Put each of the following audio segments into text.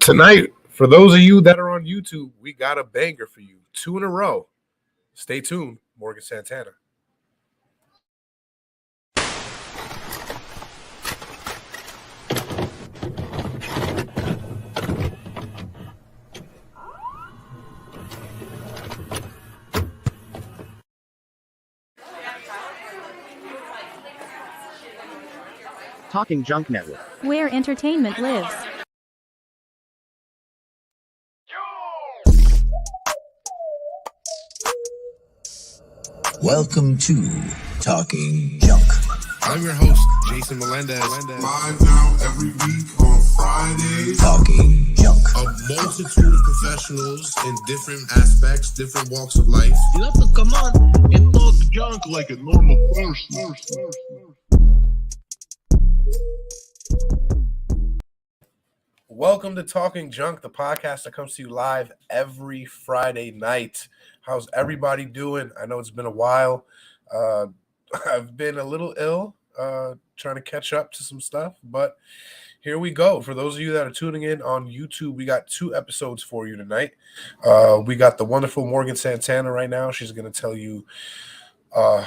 Tonight, for those of you that are on YouTube, we got a banger for you. 2 in a row. Stay tuned. Morgan Santana. Talking Junk Network, where entertainment lives. Welcome to Talking Junk. I'm your host, Jason Melendez. Live now every week on Fridays. Talking Junk. A multitude of professionals in different aspects, different walks of life. You have to come on and talk junk like a normal person. Welcome to Talking Junk, the podcast that comes to you live every Friday night. How's everybody doing? I know it's been a while. I've been a little ill, trying to catch up to some stuff, but here we go. For those of you that are tuning in on YouTube, we got 2 episodes for you tonight. We got the wonderful Morgan Santana right now. She's going to tell you a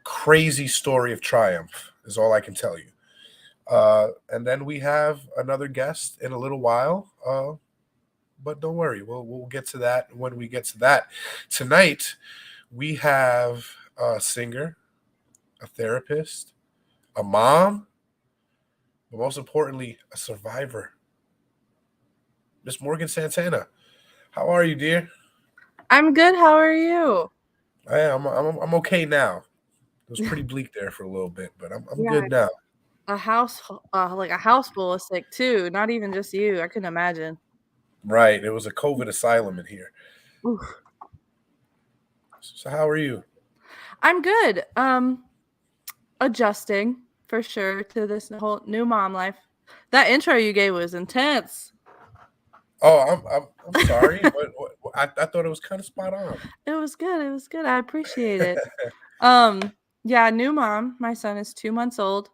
crazy story of triumph is all I can tell you. And then we have another guest in a little while, but don't worry, we'll get to that when we get to that. Tonight, we have a singer, a therapist, a mom, but most importantly, a survivor. Miss Morgan Santana, how are you, dear? I'm good. How are you? I'm okay now. It was pretty bleak there for a little bit, but I'm good now. A house full of sick too. Not even just you. I couldn't imagine. Right, it was a COVID asylum in here. Oof. So how are you? I'm good. Adjusting for sure to this whole new mom life. That intro you gave was intense. Oh, I'm sorry. I thought it was kind of spot on. It was good. I appreciate it. Yeah, new mom. My son is 2 months old.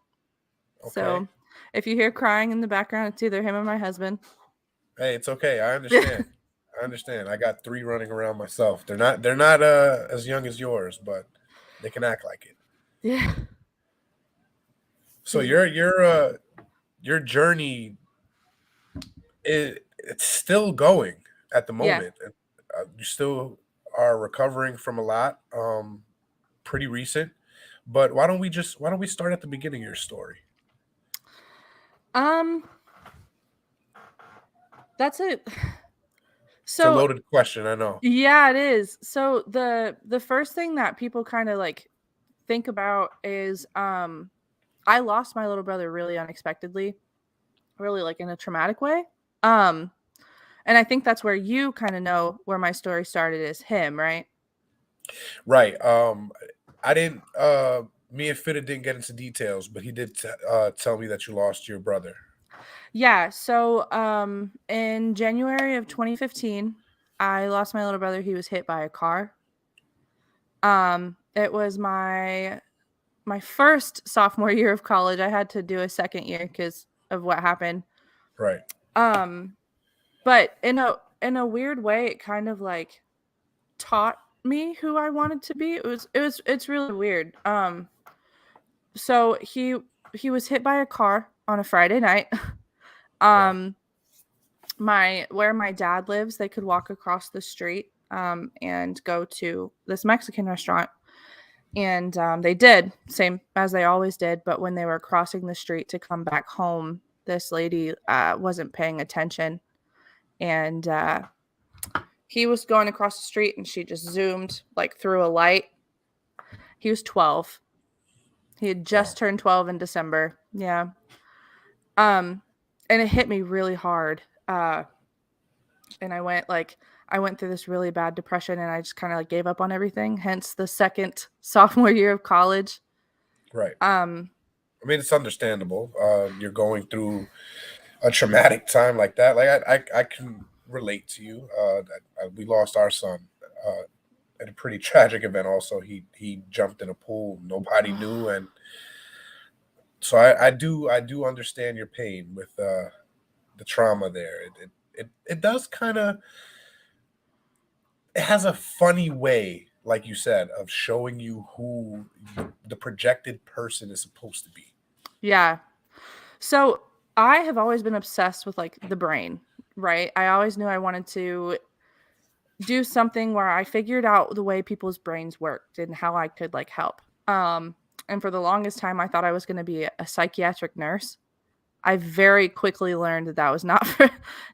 Okay. So if you hear crying in the background, it's either him or my husband. Hey, it's okay. I understand. I got 3 running around myself. They're not as young as yours, but they can act like it. Yeah. So your journey it's still going at the moment. Yeah. You still are recovering from a lot. Pretty recent. But why don't we start at the beginning of your story? That's it. So, it's a loaded question, I know. Yeah, it is. So the first thing that people kind of like think about is I lost my little brother really unexpectedly, really like in a traumatic way. And I think that's where you kind of know where my story started is him, right? Right. I didn't me and Fitta didn't get into details, but he did tell me that you lost your brother. Yeah, so in January of 2015, I lost my little brother. He was hit by a car. It was my first sophomore year of college. I had to do a second year because of what happened. Right. But in a weird way, it kind of like taught me who I wanted to be. It's really weird. So he was hit by a car on a Friday night. Where my dad lives, they could walk across the street and go to this Mexican restaurant. And they did, same as they always did. But when they were crossing the street to come back home, this lady wasn't paying attention. And he was going across the street and she just zoomed like through a light. He was 12. He had just turned 12 in December. Yeah. And it hit me really hard. And I went through this really bad depression and I just kind of like gave up on everything. Hence the second sophomore year of college. Right. I mean, it's understandable. You're going through a traumatic time like that. Like I can relate to you. We lost our son at a pretty tragic event. Also, he jumped in a pool. Nobody knew, and so I do understand your pain with the trauma there. It does kind of, it has a funny way, like you said, of showing you who the projected person is supposed to be. Yeah. So I have always been obsessed with like the brain, right? I always knew I wanted to do something where I figured out the way people's brains worked and how I could like help. And for the longest time, I thought I was going to be a psychiatric nurse. I very quickly learned that that was not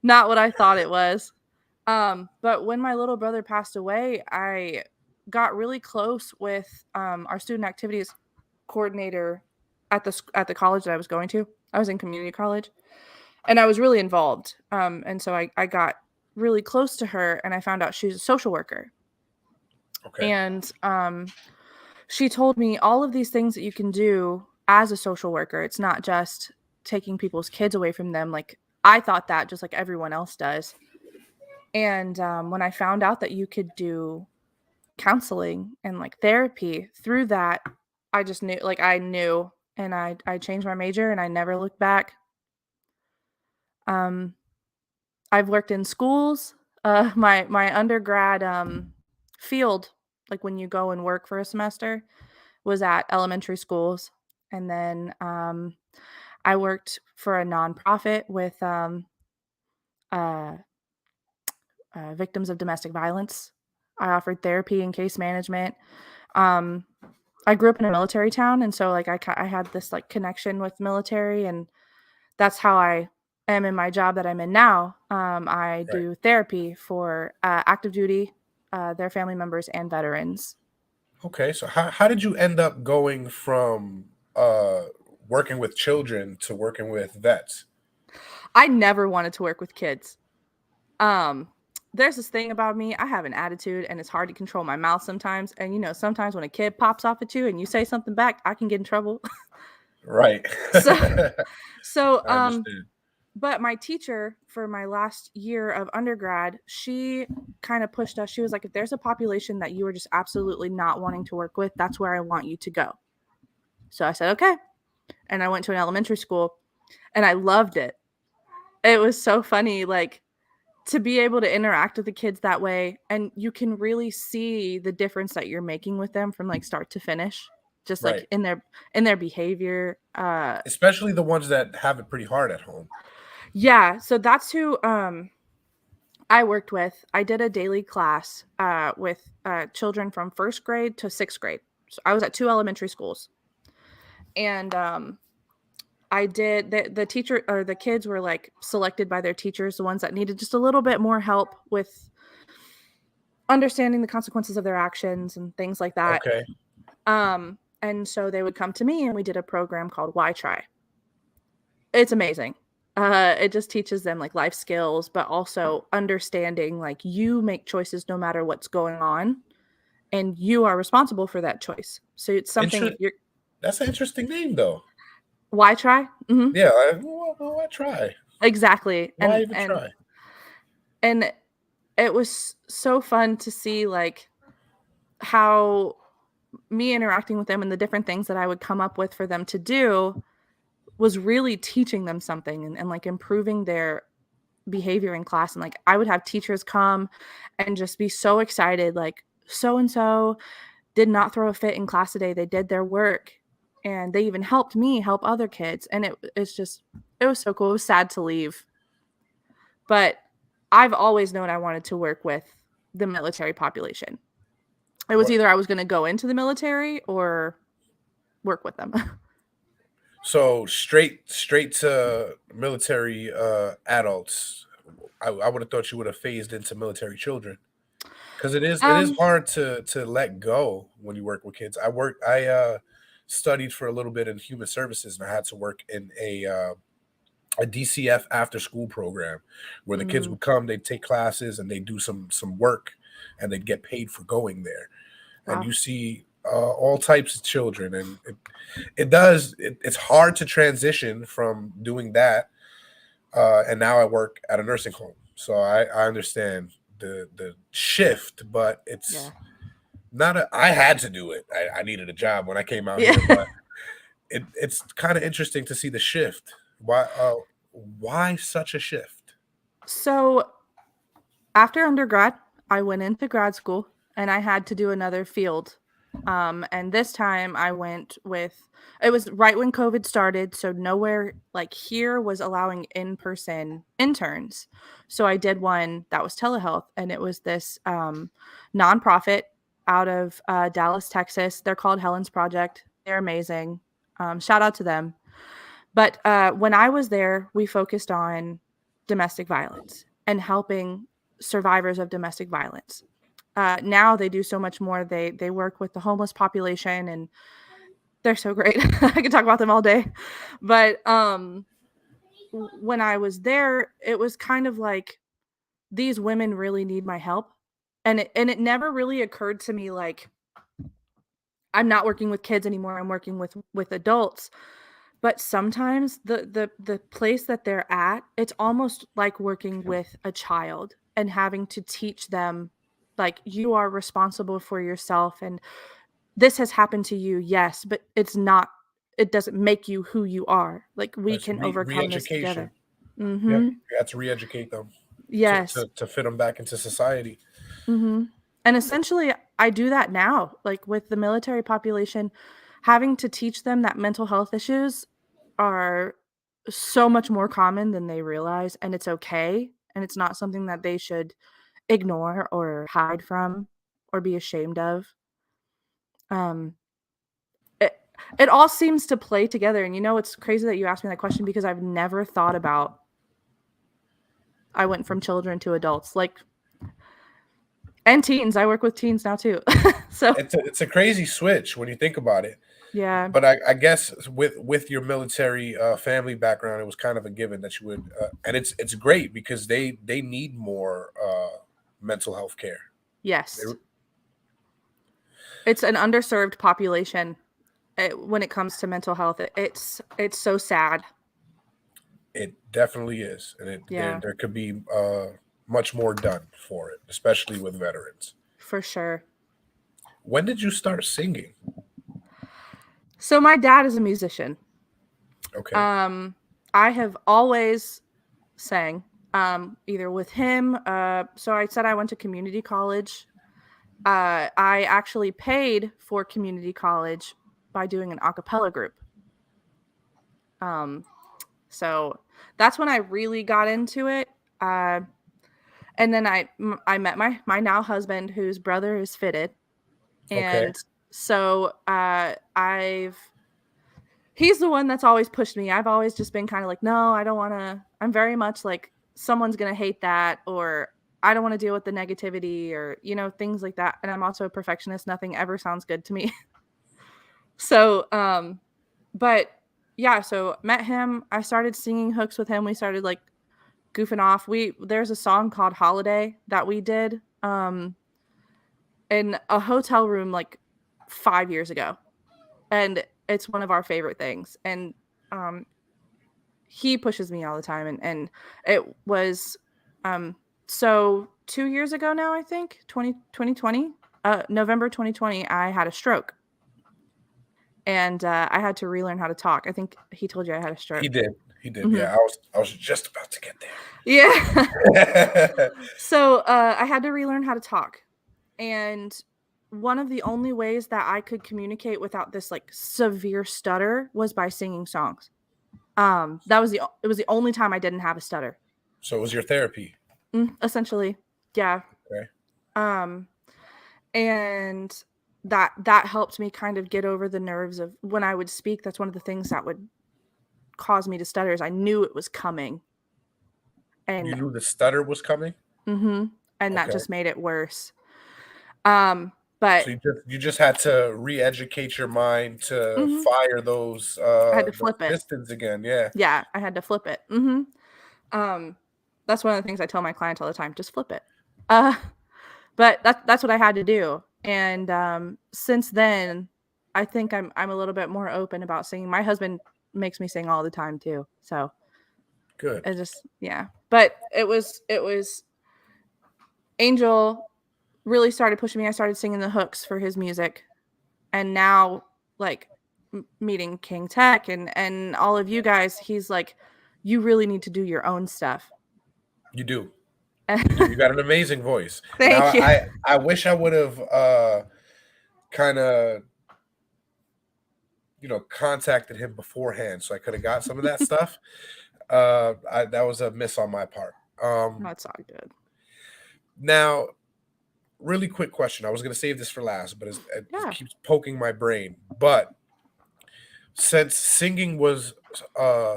not what I thought it was. But when my little brother passed away, I got really close with our student activities coordinator at the college that I was going to. I was in community college, and I was really involved. And so I got really close to her, and I found out she's a social worker. Okay. And she told me all of these things that you can do as a social worker. It's not just taking people's kids away from them. Like I thought that just like everyone else does. And when I found out that you could do counseling and like therapy through that, I just knew, like I knew, and I changed my major and I never looked back. I've worked in schools. My undergrad field, like when you go and work for a semester, was at elementary schools, and then I worked for a nonprofit with uh, victims of domestic violence. I offered therapy and case management. Um, I grew up in a military town, and so like I had this like connection with military, and that's how I am in my job that I'm in now. I Right. do therapy for active duty, their family members, and veterans. Okay. So how did you end up going from uh working with children to working with vets? I never wanted to work with kids. Um, there's this thing about me. I have an attitude, and it's hard to control my mouth sometimes. And you know, sometimes when a kid pops off at you and you say something back, I can get in trouble. Right. so, so, I understand. but my teacher for my last year of undergrad, she kind of pushed us. She was like, if there's a population that you are just absolutely not wanting to work with, that's where I want you to go. So I said, okay. And I went to an elementary school, and I loved it. It was so funny, like to be able to interact with the kids that way. And you can really see the difference that you're making with them from like start to finish, just Right. like in their behavior. Especially the ones that have it pretty hard at home. Yeah. So that's who I worked with. I did a daily class with children from first grade to sixth grade. So I was at 2 elementary schools, and I did the teacher, or the kids were like selected by their teachers, the ones that needed just a little bit more help with understanding the consequences of their actions and things like that. Okay. And so they would come to me, and we did a program called Why Try. It's amazing. It just teaches them like life skills, but also understanding like you make choices no matter what's going on, and you are responsible for that choice. So it's something Inter- that's an interesting name though. Why try? Mm-hmm. Yeah, why try? Exactly. Why even try? And it was so fun to see like how me interacting with them and the different things that I would come up with for them to do was really teaching them something, and like improving their behavior in class. And like I would have teachers come and just be so excited, like so and so did not throw a fit in class today. They did their work, and they even helped me help other kids. And it was so cool. It was sad to leave, but I've always known I wanted to work with the military population. It was either I was going to go into the military or work with them. So straight to military adults. I would have thought you would have phased into military children, because it is um hard to let go when you work with kids. I studied for a little bit in human services, and I had to work in a DCF after school program where the kids mm, would come, they'd take classes, and they'd do some work, and they'd get paid for going there. And wow. you see all types of children, and it's hard to transition from doing that, and now I work at a nursing home, so I understand the shift, but it's Yeah. not I had to do it. I needed a job when I came out Yeah. here, but it's kind of interesting to see the shift. Why such a shift? So after undergrad, I went into grad school and I had to do another field. And this time I went with, it was right when COVID started. So nowhere like here was allowing in person interns. So I did one that was telehealth, and it was this nonprofit out of Dallas, Texas. They're called Helen's Project. They're amazing. Shout out to them. But when I was there, we focused on domestic violence and helping survivors of domestic violence. Now they do so much more. They work with the homeless population, and they're so great. I could talk about them all day. But when I was there, it was kind of like these women really need my help, and it never really occurred to me like I'm not working with kids anymore. I'm working with adults. But sometimes the place that they're at, it's almost like working with a child and having to teach them, like, you are responsible for yourself, and this has happened to you, yes, but it doesn't make you who you are. Like, we That's can overcome this re-education. together. Yep, Mm-hmm. you have to re-educate them Yes. to fit them back into society. Mm-hmm. And essentially, I do that now, like with the military population, having to teach them that mental health issues are so much more common than they realize, and it's okay, and it's not something that they should ignore or hide from or be ashamed of. Um, it it all seems to play together, and it's crazy that you asked me that question because I've never thought about I went from children to adults, like, and teens. I work with teens now too. So, It's a crazy switch when you think about it. yeah. But I guess with your military family background, it was kind of a given that you would, and it's great because they need more mental health care. Yes. They- It's an underserved population when it comes to mental health. It's so sad. It definitely is, and Yeah, there could be much more done for it, especially with veterans. for sure. When did you start singing? So my dad is a musician. Okay, I have always sang, either with him. So I said I went to community college. I actually paid for community college by doing an a cappella group. Um, so that's when I really got into it. And then I met my now husband, whose brother is fitted, okay. and so I've he's the one that's always pushed me. I've always just been kind of like, no, I don't want to. I'm very much like, someone's gonna hate that, or I don't want to deal with the negativity, or things like that. And I'm also a perfectionist. Nothing ever sounds good to me. So but yeah, so met him. I started singing hooks with him. We started like goofing off. There's a song called Holiday that we did in a hotel room like 5 years ago, and it's one of our favorite things. And um he pushes me all the time, and it was so 2 years ago now, I think 2020, November 2020, I had a stroke, and I had to relearn how to talk. I think he told you I had a He stroke. did. He did. Hmm. Yeah, I was just about to get Yeah. there. So I had to relearn how to talk. And one of the only ways that I could communicate without this like severe stutter was by singing songs. It was the only time I didn't have a stutter. So it was your therapy. Essentially. Yeah. Okay. Um, and that helped me kind of get over the nerves of when I would speak. That's one of the things that would cause me to stutter, is I knew it was coming. You And knew the stutter was coming. mm-hmm, and that Okay. just made it worse. But So you just had to re-educate your mind to mhm, fire those I had to flip it. pistons again. Yeah. Yeah, I had to flip it. Um, that's one of the things I tell my clients all the time, just flip it. Uh, but that's what I had to do. And since then, I think I'm a little bit more open about singing. My husband makes me sing all the time too. So Good. it just, yeah. But it was Angel really started pushing me. I started singing the hooks for his music, and now, like, meeting King Tech and all of you guys, he's like, you really need to do your own stuff. You do. You do. You got an amazing voice. Thank you. I wish I would have kind of contacted him beforehand so I could have got some of that stuff. That was a miss on my part. That's all good. Now, really quick question. I was going to save this for last, but it keeps poking my brain. But since singing was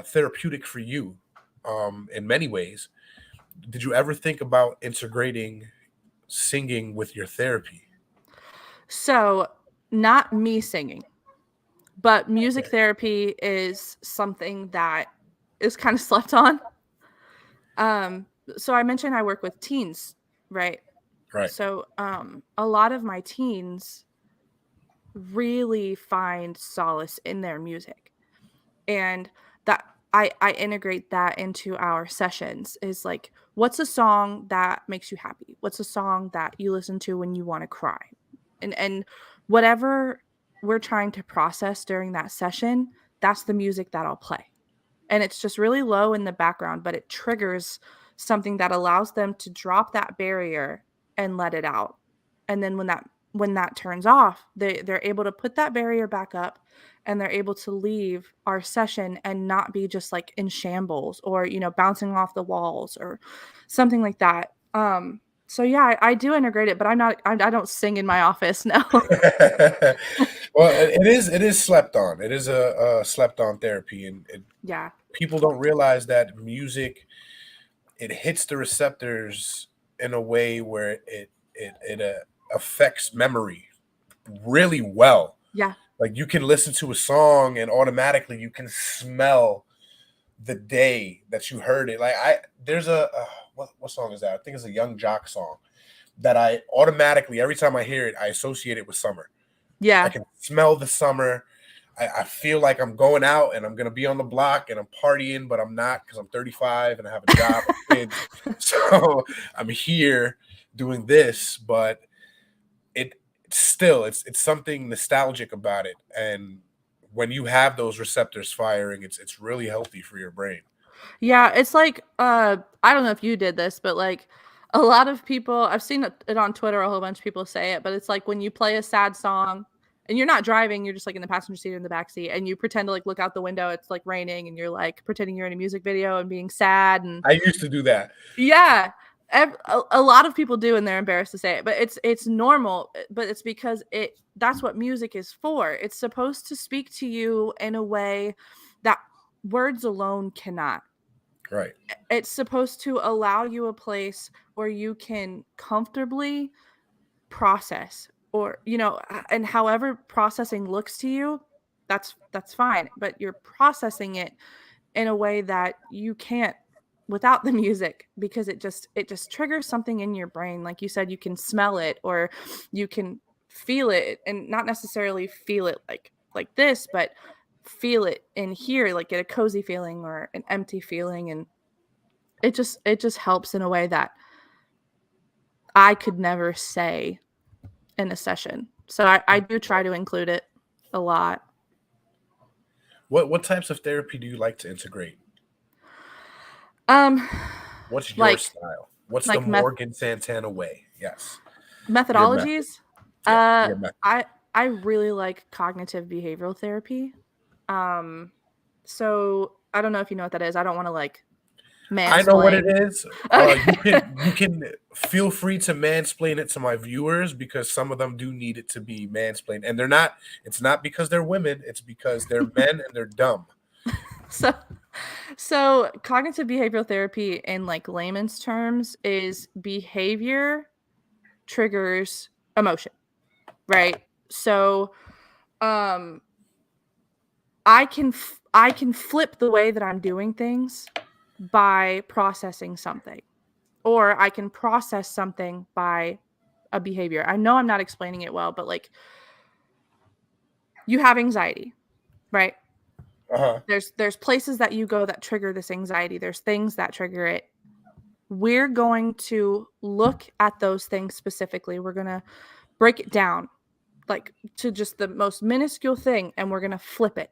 therapeutic for you in many ways, did you ever think about integrating singing with your therapy? So, not me singing, but music therapy is something that is kind of slept on. So I mentioned I work with teens, right? Right. So a lot of my teens really find solace in their music. And that I integrate that into our sessions is like, what's a song that makes you happy? What's a song that you listen to when you want to cry? And whatever we're trying to process during that session, that's the music that I'll play. And it's just really low in the background, but it triggers something that allows them to drop that barrier and let it out. And then when that turns off, they're able to put that barrier back up, and they're able to leave our session and not be just like in shambles or bouncing off the walls or something like that. So yeah, I do integrate it, but I don't sing in my office. No. Well, it is slept on. It is a slept on therapy, and Yeah. people don't realize that music, it hits the receptors in a way where it affects memory really well. Yeah. Like you can listen to a song and automatically you can smell the day that you heard it. Like there's a what song is that? I think it's a Young Jock song that I automatically, every time I hear it, I associate it with summer. Yeah. I can smell the summer. I feel like I'm going out and I'm going to be on the block and I'm partying, but I'm not because I'm 35 and I have a job and kids. So I'm here doing this, but it's something nostalgic about it. And when you have those receptors firing, it's really healthy for your brain. Yeah, it's like I don't know if you did this, but like a lot of people, I've seen it on Twitter, a whole bunch of people say it, but it's like when you play a sad song and you're not driving, you're just like in the passenger seat or in the back seat, and you pretend to like look out the window, it's like raining, and you're like pretending you're in a music video and being sad. And I used to do that. yeah, a lot of people do, and they're embarrassed to say it, but it's normal. But it's because that's what music is for. It's supposed to speak to you in a way that words alone cannot. Right. It's supposed to allow you a place where you can comfortably process, or and however processing looks to you, that's fine, but you're processing it in a way that you can't without the music, because it just triggers something in your brain. Like you said, you can smell it or you can feel it, and not necessarily feel it like this, but feel it in here, like get a cozy feeling or an empty feeling. And it just helps in a way that I could never say in a session. So I do try to include it a lot. What types of therapy do you like to integrate? Um, What's your like style? What's the like Morgan Santana way? Yes. Your method. methodologies. Yeah, Uh, your method. I really like cognitive behavioral therapy. So I don't know if you know what that is. I don't want to like I know what it mansplain. is. Okay. You can feel free to mansplain it to my viewers because some of them do need it to be mansplained, and they're not. It's not because they're women. It's because they're men and they're dumb. So cognitive behavioral therapy in like layman's terms is behavior triggers emotion, right? So um I can flip the way that I'm doing things by processing something, or I can process something by a behavior. I know I'm not explaining it well, but like you have anxiety, right? Uh-huh. There's places that you go that trigger this anxiety. There's things that trigger it. We're going to look at those things specifically. We're going to break it down like to just the most minuscule thing, and we're going to flip it.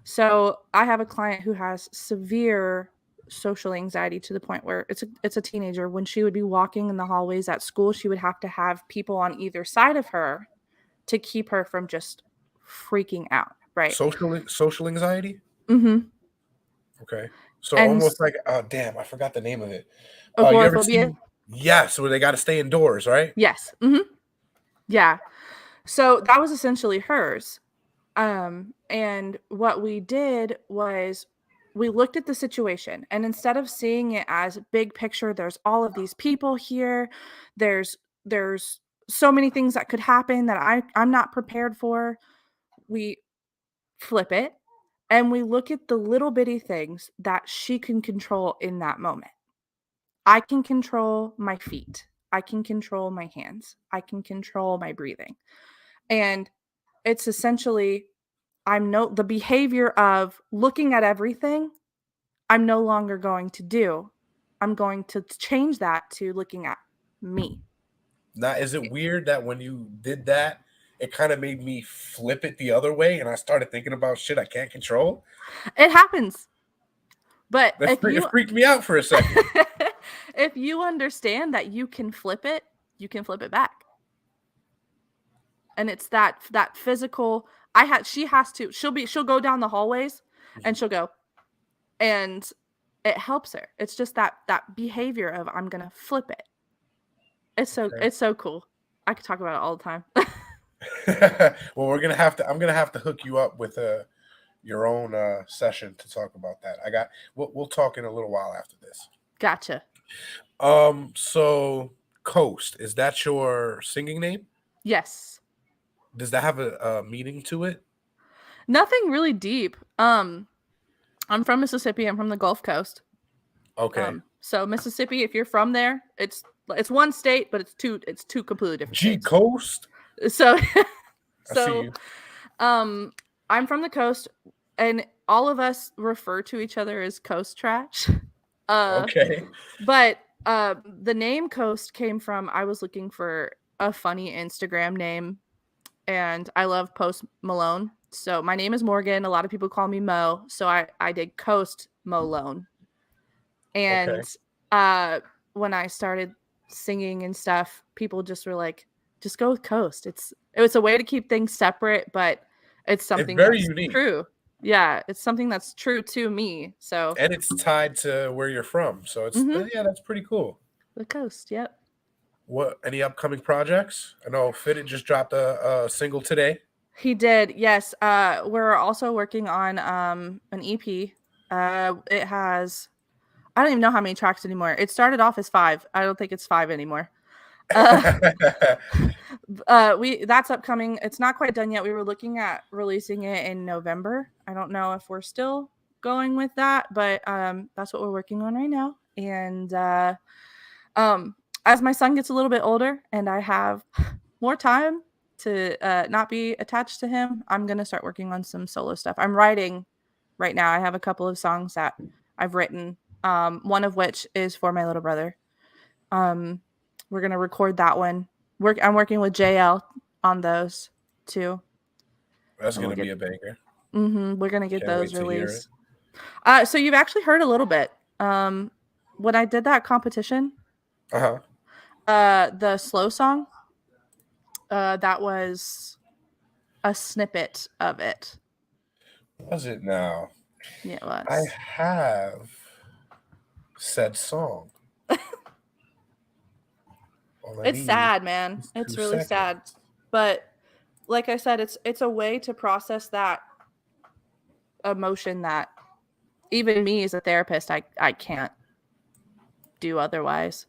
So I have a client who has severe social anxiety to the point where it's a teenager. When she would be walking in the hallways at school, she would have to have people on either side of her to keep her from just freaking out, right? Social anxiety. Mm-hmm. Okay. So And almost like, oh damn, I forgot the name of it. You ever agoraphobia, seen? Yes, where they got to stay indoors, right? yes. Mm-hmm. Yeah. So that was essentially hers. And what we did was we looked at the situation, and instead of seeing it as big picture, there's all of these people here, there's so many things that could happen that I'm not prepared for. We flip it and we look at the little bitty things that she can control in that moment. I can control my feet. I can control my hands. I can control my breathing. And it's essentially the behavior of looking at everything, I'm no longer going to do. I'm going to change that to looking at me. Now, is it weird that when you did that, it kind of made me flip it the other way, and I started thinking about shit I can't control? It happens. But It freaked me out for a second. if you understand that you can flip it back. And it's that physical she'll go down the hallways and she'll go, and it helps her. It's just that behavior of I'm gonna flip it. Okay. It's so cool. I could talk about it all the time. Well, I'm gonna have to hook you up with your own session to talk about that. We'll talk in a little while after this. Gotcha. So Coast, is that your singing name? Yes. Does that have a meaning to it? Nothing really deep. I'm from Mississippi. I'm from the Gulf Coast. Okay. So Mississippi, if you're from there, it's one state, but it's two completely different G states. Coast. So I see you. I'm from the coast, and all of us refer to each other as coast trash. Okay. But the name Coast came from, I was looking for a funny Instagram name, and I love Post Malone. So my name is Morgan. A lot of people call me Mo. So I did Coast Malone. And when I started singing and stuff, people just were like, just go with Coast. It was a way to keep things separate, but it's something very that's unique. true. Yeah, it's something that's true to me. So And it's tied to where you're from. So yeah, that's pretty cool. the Coast, yep. What, any upcoming projects? I know Fitted just dropped a single today. He did, yes. We're also working on an EP. It has, I don't even know how many tracks anymore. It started off as 5. I don't think it's 5 anymore. That's upcoming. It's not quite done yet. We were looking at releasing it in November. I don't know if we're still going with that, but that's what we're working on right now. And as my son gets a little bit older and I have more time to not be attached to him, I'm gonna start working on some solo stuff. I'm writing right now. I have a couple of songs that I've written, one of which is for my little brother. We're gonna record that one. I'm working with JL on those too. That's gonna be a banger. We're gonna get Can't those wait to hear released. So you've actually heard a little bit. When I did that competition, the slow song, that was a snippet of it. Was it now? Yeah, it was. I have said song. It's sad, man. It's really sad. But like I said, it's a way to process that emotion that even me as a therapist, I can't do otherwise.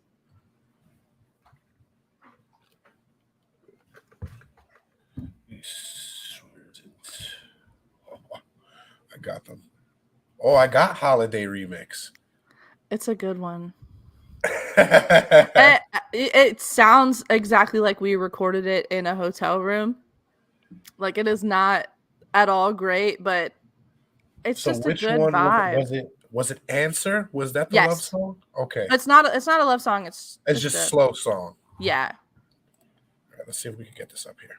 I got them. Oh, I got Holiday Remix. It's a good one. It sounds exactly like we recorded it in a hotel room. Like, it is not at all great, but it's So just a which good one vibe. was it Answer? Was that the love song? Okay. It's not a love song. It's just a slow song. Yeah. All right, let's see if we can get this up here.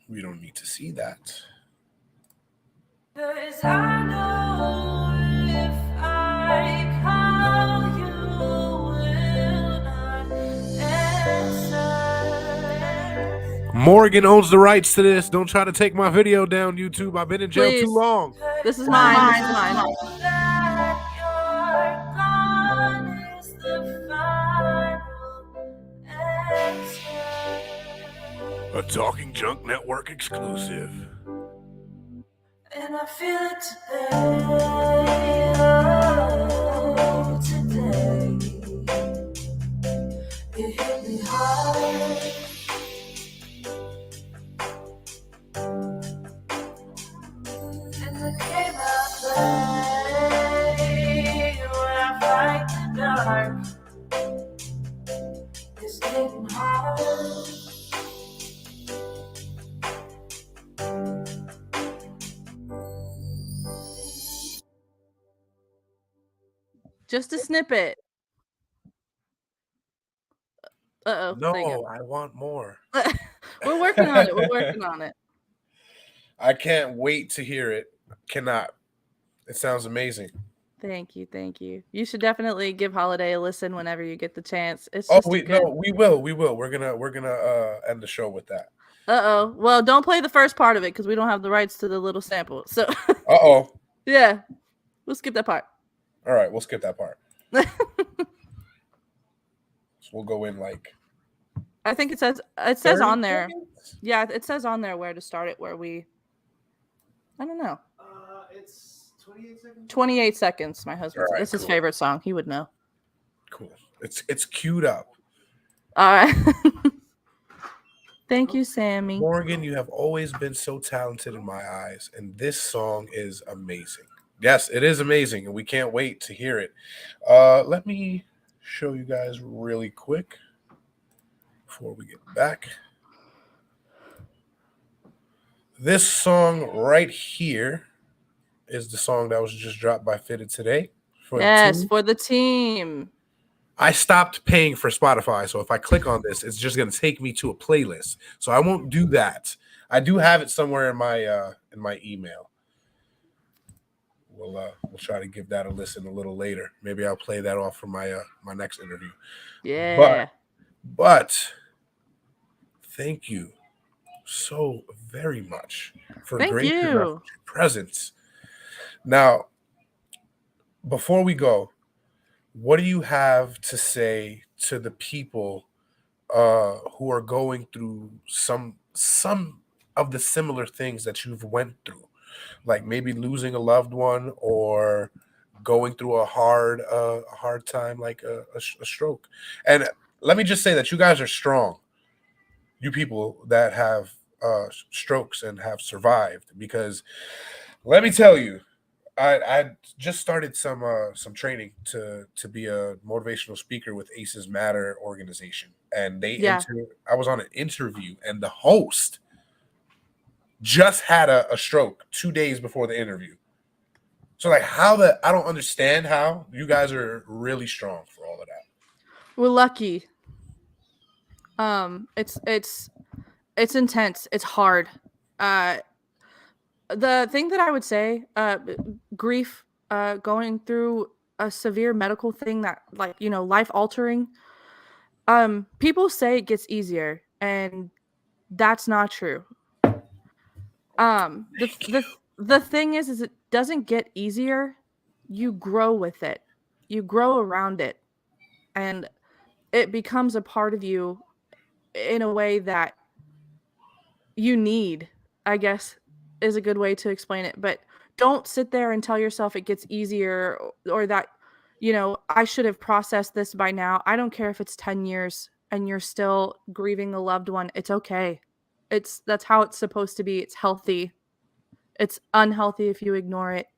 We don't need to see that. 'Cause I know if I call you will not answer. Morgan owns the rights to this. Don't try to take my video down, YouTube. I've been in jail too Please. long. This is mine. This is mine. That you're gone is the final answer. A Talking Junk Network exclusive. And I feel it today, oh, today. It hit me hard. And the game I play, where I fight the dark, is getting hard. Just a snippet. Uh-oh. No, There you go. I want more. We're working on it. We're working on it. I can't wait to hear it. Cannot. It sounds amazing. Thank you. Thank you. You should definitely give Holiday a listen whenever you get the chance. It's Oh, just a good... we will. We're gonna end the show with that. Uh-oh. Well, don't play the first part of it because we don't have the rights to the little sample. So Uh-oh. yeah. We'll skip that part. All right, we'll skip that part. So we'll go in like I think it says 30 on there. seconds? Yeah, it says on there where to start it, where we... I don't know. It's 28 seconds. 28 seconds, my husband. All right, It's his cool. favorite song. He would know. Cool. It's queued up. All right. Thank you, Sammy. Morgan, you have always been so talented in my eyes, and this song is amazing. Yes, it is amazing, and we can't wait to hear it. Let me show you guys really quick before we get back. This song right here is the song that was just dropped by Fitted today. For the team. For the team. I stopped paying for Spotify, so if I click on this, it's just going to take me to a playlist. So I won't do that. I do have it somewhere in my email. We'll try to give that a listen a little later. Maybe I'll play that off for my my next interview. Yeah. But thank you so very much for gracing us with your presence. Now, before we go, what do you have to say to the people who are going through some of the similar things that you've went through, like maybe losing a loved one or going through a hard time like a stroke? And let me just say that you guys are strong. You people that have strokes and have survived, because let me tell you, I just started some training to be a motivational speaker with Aces Matter organization, and I was on an interview, and the host just had a stroke 2 days before the interview. So like I don't understand how you guys are really strong for all of that. We're lucky. It's intense. It's hard. The thing that I would say, grief, going through a severe medical thing that, like, life altering. People say it gets easier, and that's not true. The thing is it doesn't get easier. You grow with it. You grow around it, and it becomes a part of you in a way that you need, I guess, is a good way to explain it. But don't sit there and tell yourself it gets easier, or that, I should have processed this by now. I don't care if it's 10 years and you're still grieving a loved one. It's okay. That's how it's supposed to be. It's healthy. It's unhealthy if you ignore it,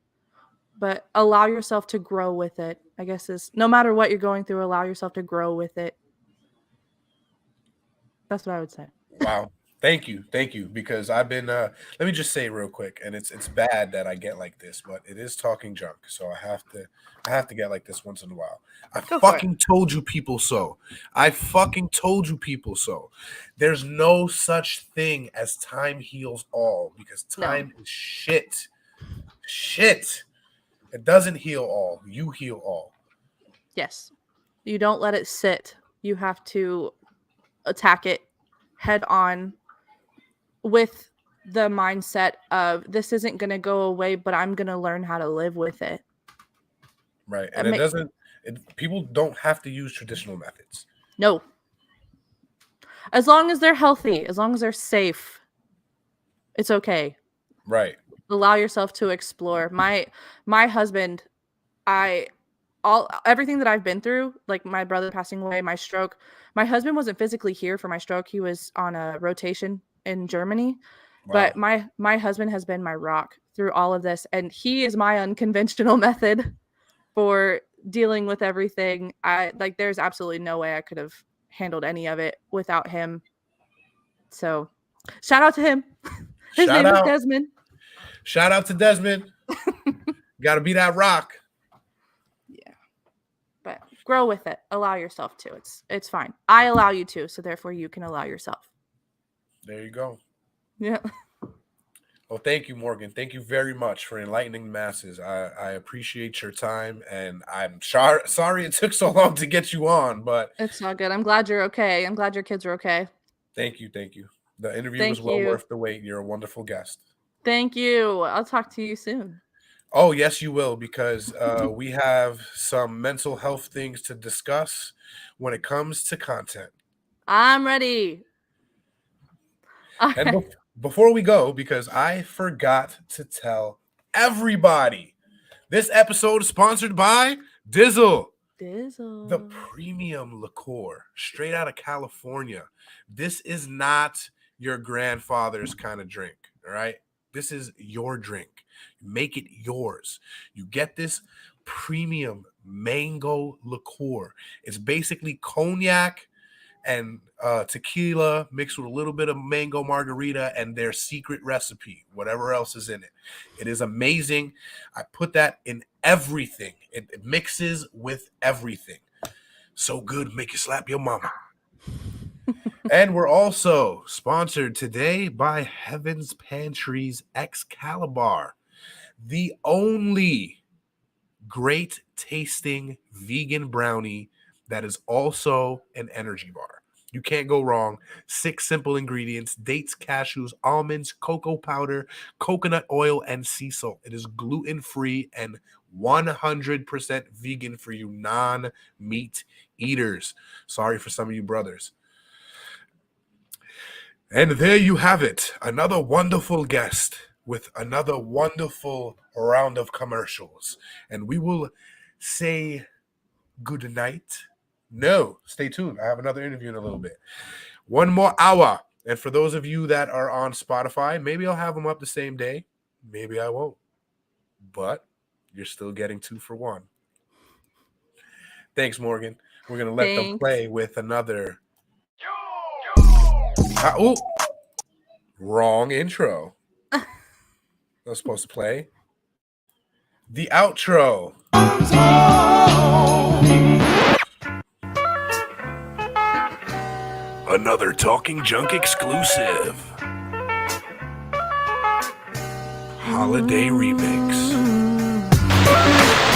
but allow yourself to grow with it, I guess, is no matter what you're going through, allow yourself to grow with it. That's what I would say. Wow. Thank you, because I've been. Let me just say real quick, and it's bad that I get like this, but it is talking junk, so I have to get like this once in a while. I Go for it. fucking told you people so. I fucking told you people so. There's no such thing as time heals all because time is shit. Shit. It doesn't heal all. You heal all. Yes. You don't let it sit. You have to attack it head on with the mindset of this isn't going to go away, but I'm going to learn how to live with it. Right. And it doesn't, people don't have to use traditional methods. No. As long as they're healthy, as long as they're safe, it's okay. Right. Allow yourself to explore. My husband, everything that I've been through, like my brother passing away, my stroke, my husband wasn't physically here for my stroke. He was on a rotation in Germany. Wow. But my husband has been my rock through all of this, and he is my unconventional method for dealing with everything. There's absolutely no way I could have handled any of it without him. So shout out to him. His name is Desmond. Shout out to Desmond. Gotta be that rock. Yeah. But grow with it. Allow yourself to. It's fine. I allow you to, so therefore you can allow yourself. There you go. Yeah. Well, thank you, Morgan. Thank you very much for enlightening the masses. I appreciate your time, and I'm sorry it took so long to get you on, but it's all good. I'm glad you're okay. I'm glad your kids are okay. Thank you. The interview was well worth the wait. You're a wonderful guest. Thank you. I'll talk to you soon. Oh, yes, you will, because we have some mental health things to discuss when it comes to content. I'm ready. And before we go, because I forgot to tell everybody, this episode is sponsored by Dizzle. The premium liqueur straight out of California. This is not your grandfather's kind of drink, all right? This is your drink. Make it yours. You get this premium mango liqueur. It's basically cognac and tequila mixed with a little bit of mango margarita and their secret recipe, whatever else is in it. It is amazing. I put that in everything. It mixes with everything. So good, make you slap your mama. And we're also sponsored today by Heaven's Pantry's Excalibur, the only great tasting vegan brownie that is also an energy bar. You can't go wrong. 6 simple ingredients: dates, cashews, almonds, cocoa powder, coconut oil, and sea salt. It is gluten-free and 100% vegan for you non-meat eaters. Sorry for some of you brothers. And there you have it. Another wonderful guest with another wonderful round of commercials. And we will say good night. No, stay tuned. I have another interview in a little bit. 1 more hour. And for those of you that are on Spotify, maybe I'll have them up the same day. Maybe I won't. But you're still getting 2 for 1. Thanks, Morgan. We're going to let them play with another. Wrong intro. I was supposed to play the outro. Another Talking Junk exclusive. Holiday remix.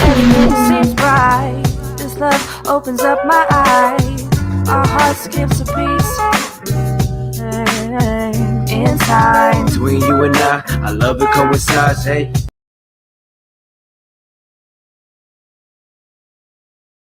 Everything seems bright. This love opens up my eyes. Our heart skips a beat. In time. Between you and I love it coincides, hey.